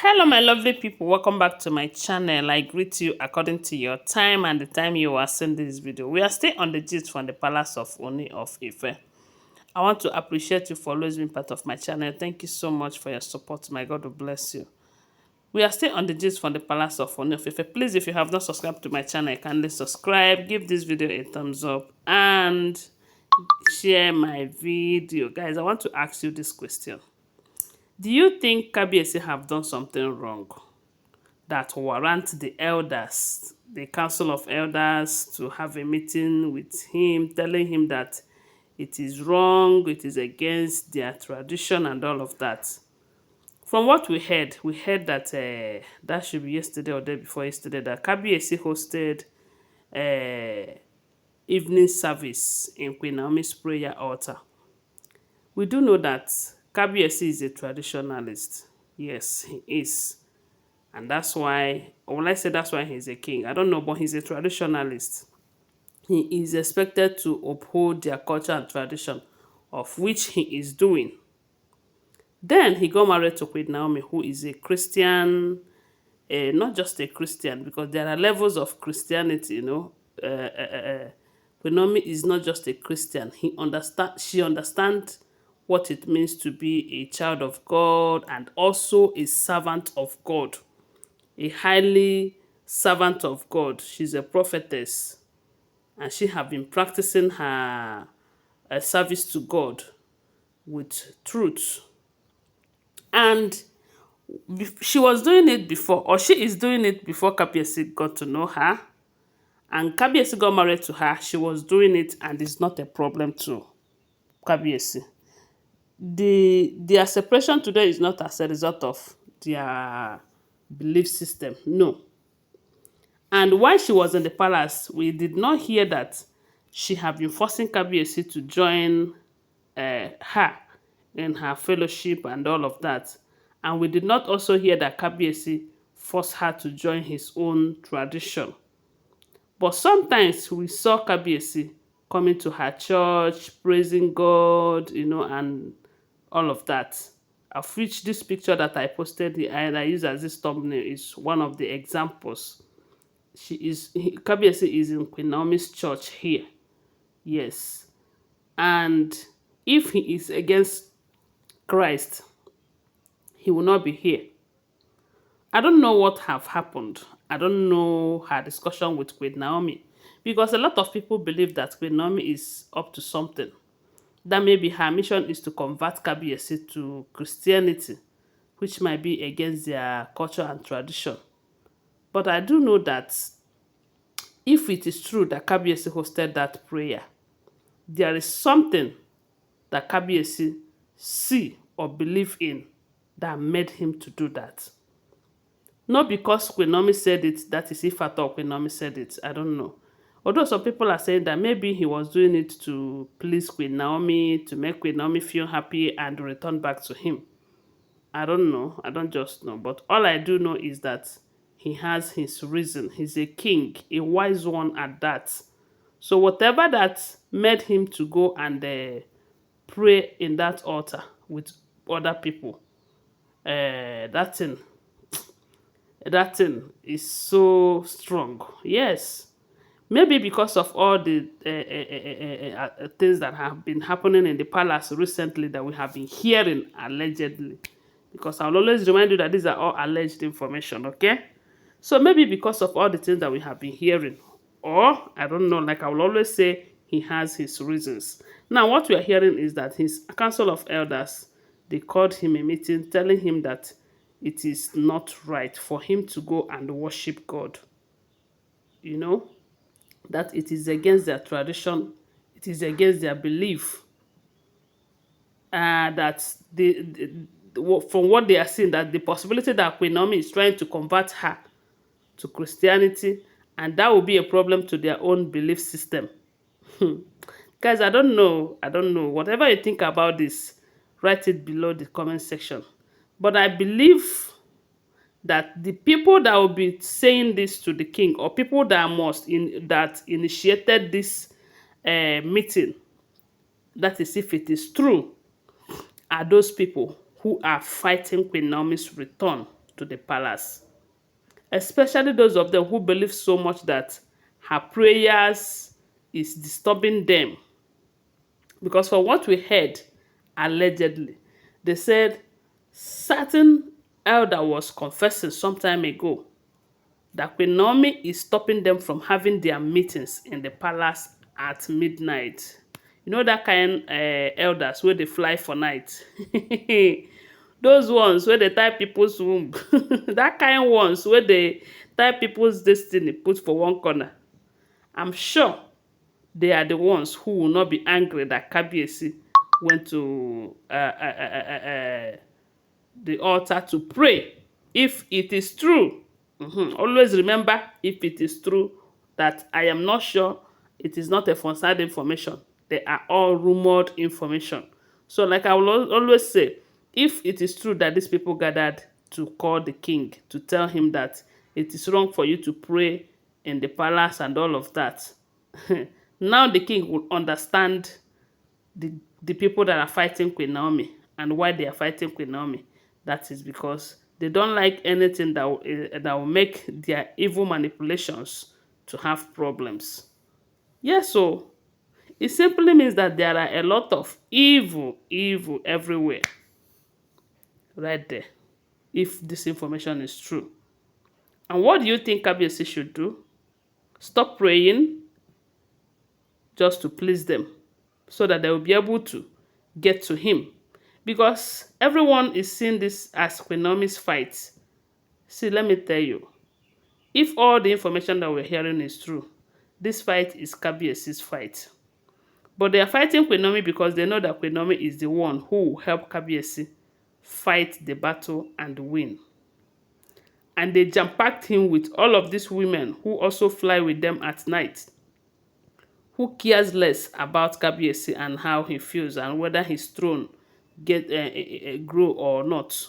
Hello, my lovely people. Welcome back to my channel. I greet you according to your time and the time you are seeing this video. We are still on the gist from the palace of Ooni of Ife. I want to appreciate you for always being part of my channel. Thank you so much for your support. My God will bless you. We are still on the gist from the palace of Ooni of Ife. Please, if you have not subscribed to my channel, kindly subscribe, give this video a thumbs up, and share my video. Guys, I want to ask you this question. Do you think Kabieyesi have done something wrong that warrant the elders, the council of elders, to have a meeting with him, telling him that it is wrong, it is against their tradition and all of that? From what we heard that that should be yesterday or day before yesterday, that Kabieyesi hosted evening service in Queen Naomi's prayer altar. We do know that Kabieyesi is a traditionalist. Yes, he is. And that's why, or will I say that's why he's a king? I don't know, but he's a traditionalist. He is expected to uphold their culture and tradition, of which he is doing. Then he got married to Queen Naomi, who is a Christian, not just a Christian, because there are levels of Christianity, you know. Queen Naomi is not just a Christian. She understands what it means to be a child of God and also a servant of God, a highly servant of God. She's a prophetess, and she have been practicing her service to God with truth. And she was doing it before, or she is doing it before Kabieyesi got to know her. And Kabieyesi got married to her. She was doing it, and it's not a problem to Kabieyesi. Their separation today is not as a result of their belief system. No. And while she was in the palace, we did not hear that she had been forcing Kabieyesi to join her in her fellowship and all of that. And we did not also hear that Kabieyesi forced her to join his own tradition. But sometimes we saw Kabieyesi coming to her church, praising God, you know, and all of that. Of which this picture that I posted and I use as this thumbnail is one of the examples. Kabieyesi is in Queen Naomi's church here. Yes. And if he is against Christ, he will not be here. I don't know what have happened. I don't know her discussion with Queen Naomi, because a lot of people believe that Queen Naomi is up to something. That maybe her mission is to convert Kabieyesi to Christianity, which might be against their culture and tradition. But I do know that if it is true that Kabieyesi hosted that prayer, there is something that Kabieyesi see or believe in that made him to do that. Not because Queen Naomi said it, that is if at all Queen Naomi said it, I don't know. Although some people are saying that maybe he was doing it to please Queen Naomi, to make Queen Naomi feel happy and return back to him. I don't know. I don't just know. But all I do know is that he has his reason. He's a king, a wise one at that. So whatever that made him to go and pray in that altar with other people, that thing is so strong. Yes. Maybe because of all the things that have been happening in the palace recently that we have been hearing allegedly. Because I'll always remind you that these are all alleged information, okay? So maybe because of all the things that we have been hearing, or I don't know, like I will always say, he has his reasons. Now, what we are hearing is that his council of elders, they called him a meeting telling him that it is not right for him to go and worship God. You know, that it is against their tradition, it is against their belief. That from what they are seeing, that the possibility that Queen Naomi is trying to convert her to Christianity, and that will be a problem to their own belief system. Guys, I don't know. I don't know. Whatever you think about this, write it below the comment section. But I believe that the people that will be saying this to the king, or people that initiated this meeting, that is if it is true, are those people who are fighting Queen Naomi's return to the palace. Especially those of them who believe so much that her prayers is disturbing them. Because for what we heard, allegedly, they said certain elder was confessing some time ago that Queen Naomi is stopping them from having their meetings in the palace at midnight. You know that kind elders where they fly for night. Those ones where they tie people's womb. That kind ones where they tie people's destiny put for one corner. I'm sure they are the ones who will not be angry that Kabieyesi went to the altar to pray. If it is true, always remember, if it is true, that I am not sure, it is not a first-hand information. They are all rumored information. So like I will always say, if it is true that these people gathered to call the king to tell him that it is wrong for you to pray in the palace and all of that, now the king will understand the people that are fighting Queen Naomi and why they are fighting Queen Naomi. That is because they don't like anything that will make their evil manipulations to have problems. Yes, so it simply means that there are a lot of evil everywhere. Right there. If this information is true. And what do you think Kabieyesi should do? Stop praying just to please them, so that they will be able to get to him. Because everyone is seeing this as Queen Naomi's fight. See, let me tell you, if all the information that we're hearing is true, this fight is Kabieyesi's fight. But they are fighting Queen Naomi because they know that Queen Naomi is the one who will help Kabieyesi fight the battle and win. And they jam-packed him with all of these women who also fly with them at night. Who cares less about Kabieyesi and how he feels and whether his throne grow or not.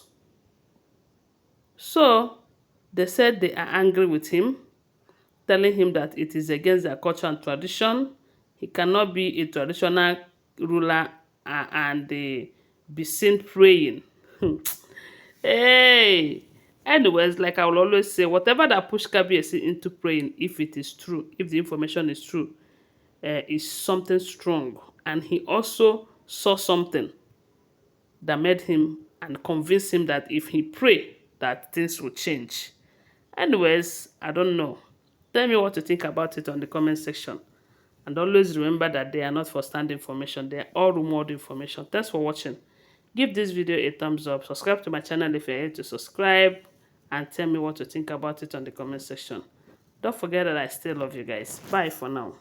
So they said they are angry with him, telling him that it is against their culture and tradition. He cannot be a traditional ruler and be seen praying. Hey! Anyways, like I will always say, whatever that pushed Kabieyesi into praying, if it is true, if the information is true, is something strong. And he also saw something that made him and convinced him that if he pray, that things will change. Anyways, I don't know. Tell me what you think about it on the comment section. And always remember that they are not first-hand information. They are all rumored information. Thanks for watching. Give this video a thumbs up. Subscribe to my channel if you're here to subscribe. And tell me what you think about it on the comment section. Don't forget that I still love you guys. Bye for now.